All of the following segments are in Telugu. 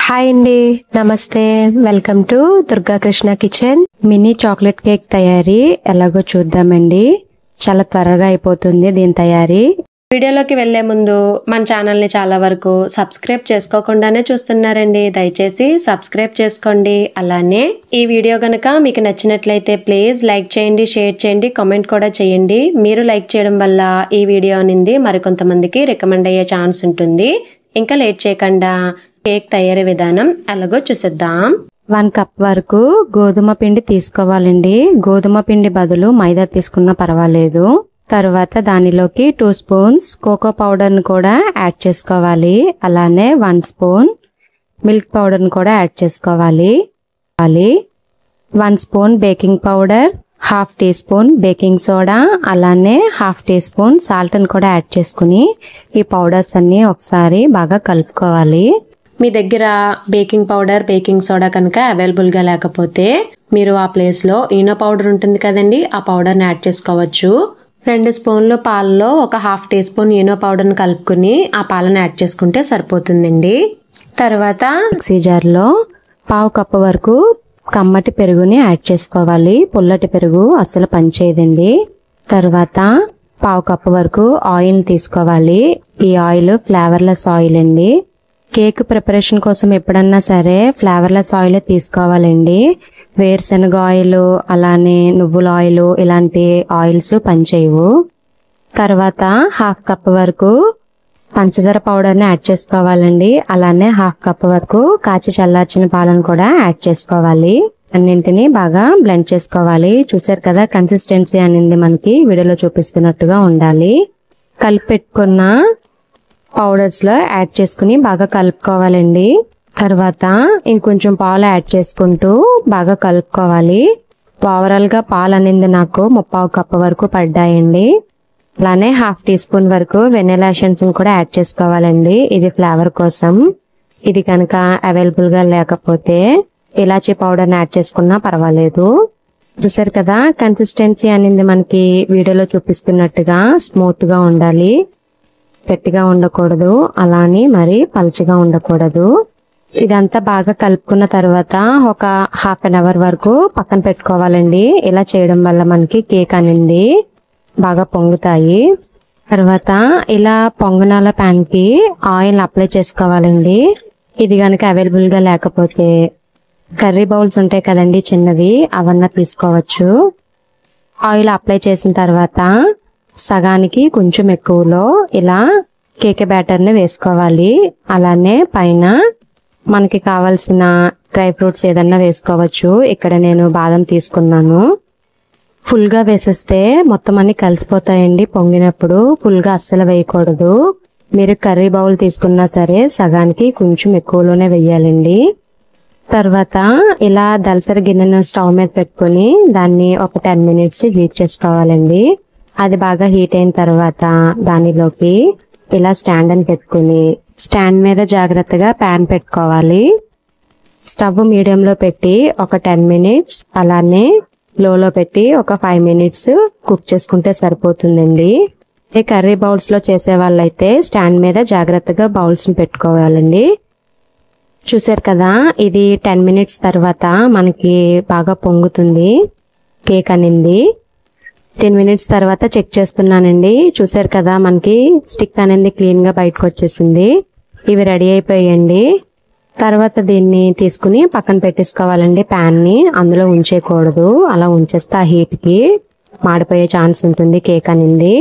హాయ్ అండి, నమస్తే. Welcome to Durga Krishna kitchen. Mini chocolate cake తయారీ ఎలాగో చూద్దామండి. చాలా త్వరగా అయిపోతుంది దీని తయారీ. వీడియోలోకి వెళ్లే ముందు మన ఛానల్ ని చాలా వరకు సబ్స్క్రైబ్ చేసుకోకుండానే చూస్తున్నారండి. దయచేసి సబ్స్క్రైబ్ చేసుకోండి. అలానే ఈ వీడియో గనక మీకు నచ్చినట్లయితే ప్లీజ్ లైక్ చేయండి, షేర్ చేయండి, కామెంట్ కూడా చేయండి. మీరు లైక్ చేయడం వల్ల ఈ వీడియో అనేది మరికొంతమందికి రికమెండ్ అయ్యే ఛాన్స్ ఉంటుంది. ఇంకా లేట్ చేయకుండా కేక్ తయారీ విధానం ఎలాగో చూసేద్దాం. 1 కప్ వరకు గోధుమ పిండి తీసుకోవాలండి. గోధుమ పిండి బదులు మైదా తీసుకున్నా పర్వాలేదు. తర్వాత దానిలోకి 2 స్పూన్స్ కోకో పౌడర్ ను కూడా యాడ్ చేసుకోవాలి. అలానే 1 స్పూన్ మిల్క్ పౌడర్ ను కూడా యాడ్ చేసుకోవాలి. 1 spoon baking powder, 1/2 teaspoon baking soda, అలానే 1/2 టీ స్పూన్ సాల్ట్ ను కూడా యాడ్ చేసుకుని ఈ పౌడర్స్ అన్ని ఒకసారి బాగా కలుపుకోవాలి. మీ దగ్గర బేకింగ్ పౌడర్, బేకింగ్ సోడా కనుక అవైలబుల్ గా లేకపోతే మీరు ఆ ప్లేస్ లో ఈనో పౌడర్ ఉంటుంది కదండి, ఆ పౌడర్ ని యాడ్ చేసుకోవచ్చు. 2 స్పూన్లు పాలలో 1/2 టీ స్పూన్ ఈనో పౌడర్ ని కలుపుకుని ఆ పాలను యాడ్ చేసుకుంటే సరిపోతుందండి. తర్వాత మిక్సీ జార్ లో 1/2 కప్పు వరకు కమ్మటి పెరుగుని యాడ్ చేసుకోవాలి. పుల్లటి పెరుగు అస్సలు పనిచేయదండి. తర్వాత 1/2 కప్పు వరకు ఆయిల్ తీసుకోవాలి. ఈ ఆయిల్ ఫ్లేవర్లెస్ ఆయిల్ అండి. కేక్ ప్రిపరేషన్ కోసం ఎప్పుడన్నా సరే ఫ్లేవర్లెస్ ఆయిల్ తీసుకోవాలండి. వేరుశనగ ఆయిల్, అలానే నువ్వుల ఆయిల్, ఇలాంటి ఆయిల్స్ పనిచేయవు. తర్వాత 1/2 కప్ వరకు పంచదార పౌడర్ ని యాడ్ చేసుకోవాలండి. అలానే 1/2 కప్ వరకు కాచి చల్లార్చిన పాలను కూడా యాడ్ చేసుకోవాలి. అన్నింటినీ బాగా బ్లెండ్ చేసుకోవాలి. చూసారు కదా, కన్సిస్టెన్సీ అనేది మనకి వీడియోలో చూపిస్తున్నట్టుగా ఉండాలి. కలిపి పెట్టుకున్న పౌడర్స్ లో యాడ్ చేసుకుని బాగా కలుపుకోవాలండి. తర్వాత ఇంకొంచెం పాలు యాడ్ చేసుకుంటూ బాగా కలుపుకోవాలి. ఓవరాల్ గా పాలు అనేది నాకు 1/2 కప్ వరకు పడ్డాయండి. అలానే 1/2 టీ స్పూన్ వరకు వెనిలా ఎసెన్స్ కూడా యాడ్ చేసుకోవాలండి. ఇది ఫ్లేవర్ కోసం. ఇది కనుక అవైలబుల్ గా లేకపోతే ఇలాచీ పౌడర్ యాడ్ చేసుకున్నా పర్వాలేదు. చూసారు కదా, కన్సిస్టెన్సీ అనేది మనకి వీడియోలో చూపిస్తున్నట్టుగా స్మూత్ గా ఉండాలి. గట్టిగా ఉండకూడదు, అలానే మరి పలుచగా ఉండకూడదు. ఇదంతా బాగా కలుపుకున్న తర్వాత ఒక 1/2 అవర్ వరకు పక్కన పెట్టుకోవాలండి. ఇలా చేయడం వల్ల మనకి కేక్ అనేది బాగా పొంగుతాయి. తర్వాత ఇలా పొంగనాల ప్యాన్ కి ఆయిల్ అప్లై చేసుకోవాలండి. ఇది కనుక అవైలబుల్ గా లేకపోతే కర్రీ బౌల్స్ ఉంటాయి కదండి చిన్నవి, అవన్నా తీసుకోవచ్చు. ఆయిల్ అప్లై చేసిన తర్వాత సగానికి కొంచెం ఎక్కువలో ఇలా కేక్ బ్యాటర్ ని వేసుకోవాలి. అలానే పైన మనకి కావాల్సిన డ్రై ఫ్రూట్స్ ఏదన్నా వేసుకోవచ్చు. ఇక్కడ నేను బాదం తీసుకున్నాను. ఫుల్ గా వేసేస్తే మొత్తం అన్ని కలిసిపోతాయండి. పొంగినప్పుడు ఫుల్ గా అస్సలు వేయకూడదు. మీరు కర్రీ బౌల్ తీసుకున్నా సరే సగానికి కొంచెం ఎక్కువలోనే వేయాలండి. తర్వాత ఇలా దలసరి గిన్నెను స్టవ్ మీద పెట్టుకుని దాన్ని ఒక 10 మినిట్స్ హీట్ చేసుకోవాలండి. అది బాగా హీట్ అయిన తర్వాత దానిలోకి ఇలా స్టాండ్ అని పెట్టుకుని స్టాండ్ మీద జాగ్రత్తగా ప్యాన్ పెట్టుకోవాలి. స్టవ్ మీడియం లో పెట్టి ఒక 10 మినిట్స్, అలానే లోలో పెట్టి ఒక 5 మినిట్స్ కుక్ చేసుకుంటే సరిపోతుందండి. ఈ కర్రీ బౌల్స్ లో చేసే వాళ్ళైతే స్టాండ్ మీద జాగ్రత్తగా బౌల్స్ ని పెట్టుకోవాలండి. చూసారు కదా, ఇది 10 మినిట్స్ తర్వాత మనకి బాగా పొంగుతుంది కేక్ అనేది. 10 మినిట్స్ తర్వాత చెక్ చేస్తున్నానండి. చూసారు కదా, మనకి స్టిక్ అనేది క్లీన్ గా బయటకు వచ్చేసింది. ఇవి రెడీ అయిపోయాయండి. తర్వాత దీన్ని తీసుకుని పక్కన పెట్టేసుకోవాలండి. ప్యాన్ ని అందులో ఉంచేయకూడదు. అలా ఉంచేస్తే ఆ హీట్ కి మాడిపోయే ఛాన్స్ ఉంటుంది కేక్ అనేది.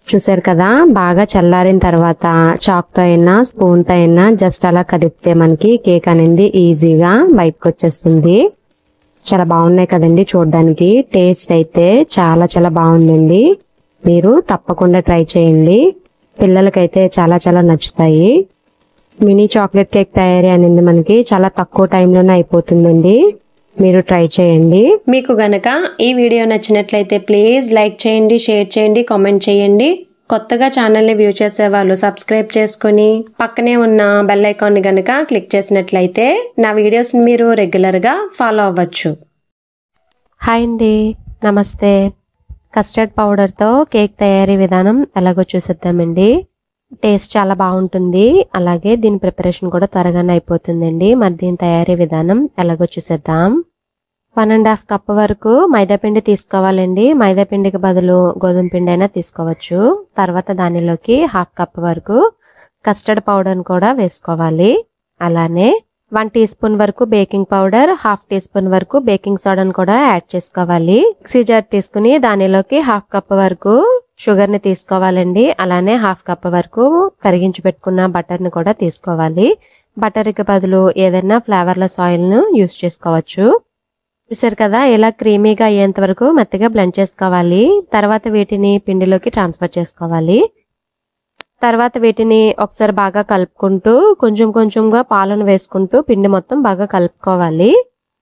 చూసారు కదా, బాగా చల్లారిన తర్వాత చాక్ తో అయినా స్పూన్ తో అయినా జస్ట్ అలా కదిపితే మనకి కేక్ అనేది ఈజీగా బయటకు వచ్చేస్తుంది. చాలా బాగున్నాయి కదండి చూడడానికి. టేస్ట్ అయితే చాలా చాలా బాగుందండి. మీరు తప్పకుండా ట్రై చేయండి. పిల్లలకైతే చాలా చాలా నచ్చుతాయి. మినీ చాక్లెట్ కేక్ తయారీ అనేది మనకి చాలా తక్కువ టైంలోనే అయిపోతుందండి. మీరు ట్రై చేయండి. మీకు గనక ఈ వీడియో నచ్చినట్లయితే ప్లీజ్ లైక్ చేయండి, షేర్ చేయండి, కామెంట్ చేయండి. కొత్తగా ఛానల్ని వ్యూ చేసే వాళ్ళు సబ్స్క్రైబ్ చేసుకుని పక్కనే ఉన్న బెల్ ఐకాన్ని గనక క్లిక్ చేసినట్లయితే నా వీడియోస్ని మీరు రెగ్యులర్గా ఫాలో అవ్వచ్చు. హాయ్ అండి, నమస్తే. కస్టర్డ్ పౌడర్తో కేక్ తయారీ విధానం ఎలాగో చూసేద్దామండి. టేస్ట్ చాలా బాగుంటుంది. అలాగే దీని ప్రిపరేషన్ కూడా త్వరగానే అయిపోతుందండి. మరి దీని తయారీ విధానం ఎలాగో చూసేద్దాం. 1.5 కప్ వరకు మైదాపిండి తీసుకోవాలండి. మైదాపిండికి బదులు గోధుమ పిండి అయినా తీసుకోవచ్చు. తర్వాత దానిలోకి 1/2 కప్ వరకు కస్టర్డ్ పౌడర్ కూడా వేసుకోవాలి. అలానే 1 టీ స్పూన్ వరకు బేకింగ్ పౌడర్, 1/2 టీ స్పూన్ వరకు బేకింగ్ సోడాను కూడా యాడ్ చేసుకోవాలి. మిక్సీ జార్ తీసుకుని దానిలోకి 1/2 కప్ వరకు షుగర్ ని తీసుకోవాలండి. అలానే 1/2 కప్ వరకు కరిగించి పెట్టుకున్న బటర్ ని కూడా తీసుకోవాలి. బటర్ కి బదులు ఏదైనా ఫ్లేవర్లెస్ ఆయిల్ ను యూస్ చేసుకోవచ్చు. చూసారు కదా, ఇలా క్రీమీగా అయ్యేంత వరకు మెత్తగా బ్లెండ్ చేసుకోవాలి. తర్వాత వీటిని పిండిలోకి ట్రాన్స్ఫర్ చేసుకోవాలి. తర్వాత వీటిని ఒకసారి బాగా కలుపుకుంటూ కొంచెం కొంచెంగా పాలను వేసుకుంటూ పిండి మొత్తం బాగా కలుపుకోవాలి.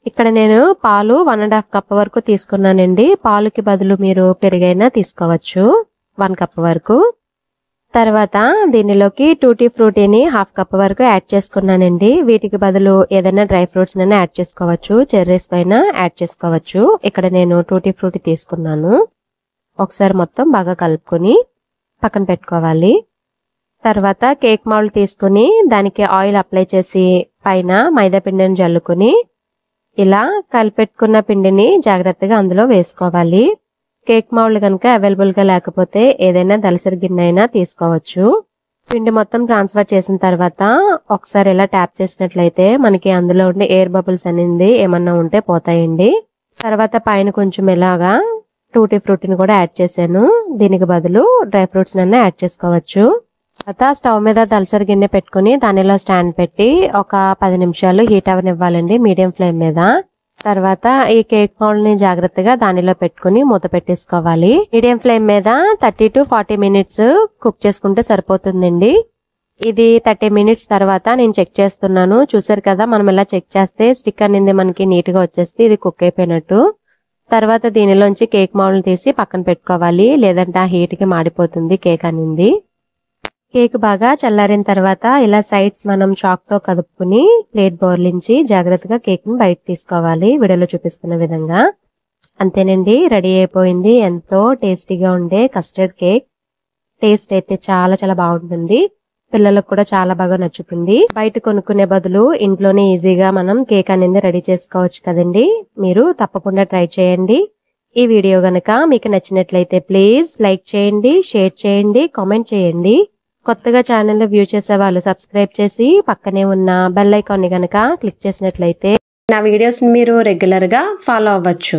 ఇక్కడ నేను పాలు 1.5 కప్ వరకు తీసుకున్నానండి. పాలుకి బదులు మీరు పెరుగైనా తీసుకోవచ్చు 1 కప్ వరకు. తర్వాత దీనిలోకి టూటీ ఫ్రూటీని 1/2 కప్ వరకు యాడ్ చేసుకున్నానండి. వీటికి బదులు ఏదైనా డ్రై ఫ్రూట్స్ అయినా యాడ్ చేసుకోవచ్చు, చెర్రీస్ అయినా యాడ్ చేసుకోవచ్చు. ఇక్కడ నేను టూటీ ఫ్రూటీ తీసుకున్నాను. ఒకసారి మొత్తం బాగా కలుపుకొని పక్కన పెట్టుకోవాలి. తర్వాత కేక్ మౌల్డ్ తీసుకుని దానికి ఆయిల్ అప్లై చేసి పైన మైదా పిండిని జల్లుకుని ఇలా కలిపెట్టుకున్న పిండిని జాగ్రత్తగా అందులో వేసుకోవాలి. కేక్ మౌల్డ్ కనుక అవైలబుల్ గా లేకపోతే ఏదైనా దలసరి గిన్నె అయినా తీసుకోవచ్చు. పిండి మొత్తం ట్రాన్స్ఫర్ చేసిన తర్వాత ఒకసారి ఇలా ట్యాప్ చేసినట్లయితే మనకి అందులో ఉండే ఎయిర్ బబుల్స్ అనేది ఏమన్నా ఉంటే పోతాయండి. తర్వాత పైన కొంచెం ఇలాగా టూటీ ఫ్రూటీని కూడా యాడ్ చేశాను. దీనికి బదులు డ్రై ఫ్రూట్స్ అన్నా యాడ్ చేసుకోవచ్చు. తర్వాత స్టవ్ మీద దలసరి గిన్నె పెట్టుకుని దానిలో స్టాండ్ పెట్టి ఒక 10 నిమిషాలు హీట్ అవనివ్వాలండి మీడియం ఫ్లేమ్ మీద. తర్వాత ఈ కేక్ మౌల్డ్ ని జాగ్రత్తగా దానిలో పెట్టుకుని మూత పెట్టేసుకోవాలి. మీడియం ఫ్లేమ్ మీద 30 to 40 మినిట్స్ కుక్ చేసుకుంటే సరిపోతుందండి. ఇది 30 మినిట్స్ తర్వాత నేను చెక్ చేస్తున్నాను. చూసారు కదా, మనం ఇలా చెక్ చేస్తే స్టిక్ అనేది మనకి నీట్ గా వచ్చేస్తే ఇది కుక్ అయిపోయినట్టు. తర్వాత దీనిలోంచి కేక్ మౌల్డ్ తీసి పక్కన పెట్టుకోవాలి, లేదంటే ఆ హీట్ కి మాడిపోతుంది కేక్ అనేది. కేక్ బాగా చల్లారిన తర్వాత ఇలా సైడ్స్ మనం చాక్ తో కదుపుకుని ప్లేట్ బోర్లించి జాగ్రత్తగా కేక్ ని బయట తీసుకోవాలి వీడియోలో చూపిస్తున్న విధంగా. అంతేనండి, రెడీ అయిపోయింది ఎంతో టేస్టీగా ఉండే కస్టర్డ్ కేక్. టేస్ట్ అయితే చాలా చాలా బాగుంటుంది. పిల్లలకు కూడా చాలా బాగా నచ్చుతుంది. బయట కొనుక్కునే బదులు ఇంట్లోనే ఈజీగా మనం కేక్ అనేది రెడీ చేసుకోవచ్చు కదండి. మీరు తప్పకుండా ట్రై చేయండి. ఈ వీడియో గనక మీకు నచ్చినట్లయితే ప్లీజ్ లైక్ చేయండి, షేర్ చేయండి, కామెంట్ చేయండి. కొత్తగా ఛానల్ వ్యూ చేసే వాళ్ళు సబ్స్క్రైబ్ చేసి పక్కనే ఉన్న బెల్ ఐకాన్ ని గనక క్లిక్ చేసినట్లయితే నా వీడియోస్ మీరు రెగ్యులర్ గా ఫాలో అవ్వచ్చు.